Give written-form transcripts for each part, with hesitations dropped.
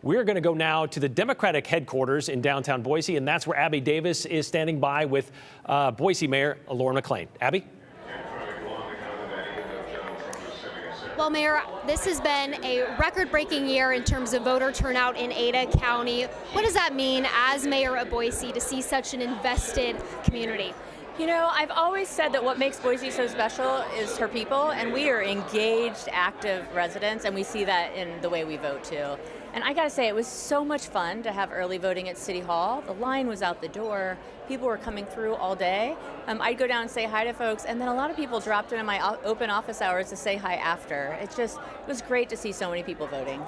We're going to go now to the Democratic headquarters in downtown Boise, and that's where Abby Davis is standing by with Boise Mayor Lauren McLean. Abby? Well, Mayor, this has been a record-breaking year in terms of voter turnout in Ada County. What does that mean as mayor of Boise to see such an invested community? You know, I've always said that what makes Boise so special is her people, and we are engaged, active residents, and we see that in the way we vote too. And I gotta say, it was so much fun to have early voting at City Hall. The line was out the door. People were coming through all day. I'd go down and say hi to folks, and then a lot of people dropped in my open office hours to say hi after. It was great to see so many people voting.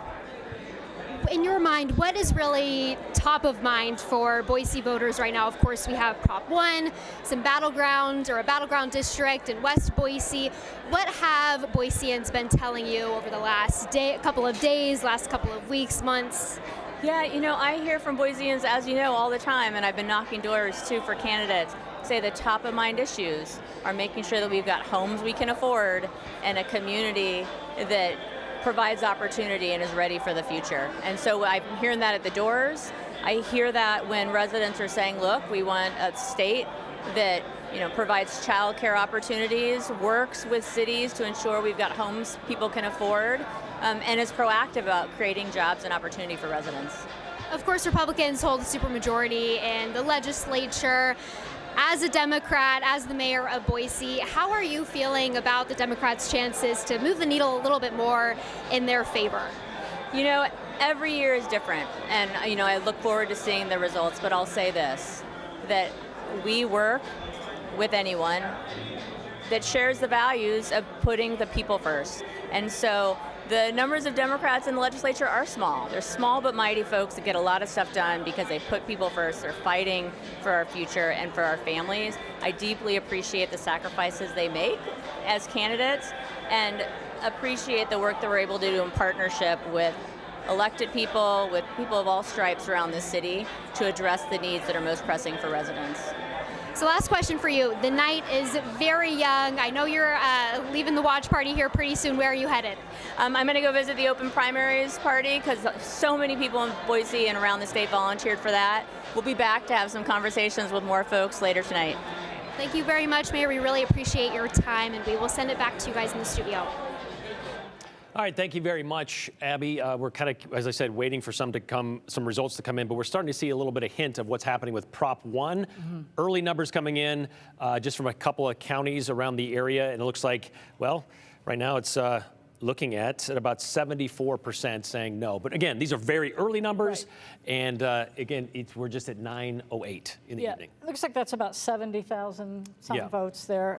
In your mind, what is really top of mind for Boise voters right now? Of course, we have Prop 1, some battleground or a battleground district in West Boise. What have Boiseans been telling you over the last couple of days, last couple of weeks, months? Yeah, you know, I hear from Boiseans, as you know, all the time, and I've been knocking doors too for candidates. Say the top of mind issues are making sure that we've got homes we can afford and a community that provides opportunity and is ready for the future. And so I'm hearing that at the doors. I hear that when residents are saying, look, we want a state that provides child care opportunities, works with cities to ensure we've got homes people can afford, and is proactive about creating jobs and opportunity for residents. Of course, Republicans hold a supermajority in the legislature. As a Democrat, as the mayor of Boise, how are you feeling about the Democrats' chances to move the needle a little bit more in their favor? You know, every year is different, and I look forward to seeing the results, but I'll say this, that we work with anyone that shares the values of putting the people first. And so the numbers of Democrats in the legislature are small. They're small but mighty folks that get a lot of stuff done because they put people first. They're fighting for our future and for our families. I deeply appreciate the sacrifices they make as candidates and appreciate the work that we're able to do in partnership with elected people, with people of all stripes around this city to address the needs that are most pressing for residents. So last question for you. The night is very young. I know you're leaving the watch party here pretty soon. Where are you headed? I'm going to go visit the open primaries party because so many people in Boise and around the state volunteered for that. We'll be back to have some conversations with more folks later tonight. Thank you very much, Mayor. We really appreciate your time, and we will send it back to you guys in the studio. All right, thank you very much, Abby. We're kind of, as I said, waiting for some results to come in, but we're starting to see a little bit of hint of what's happening with Prop 1. Early numbers coming in just from a couple of counties around the area, and it looks like, well, right now it's looking at about 74% saying no. But again, these are very early numbers, right. And again, we're just at 9:08 in the evening. It looks like that's about 70,000 votes there.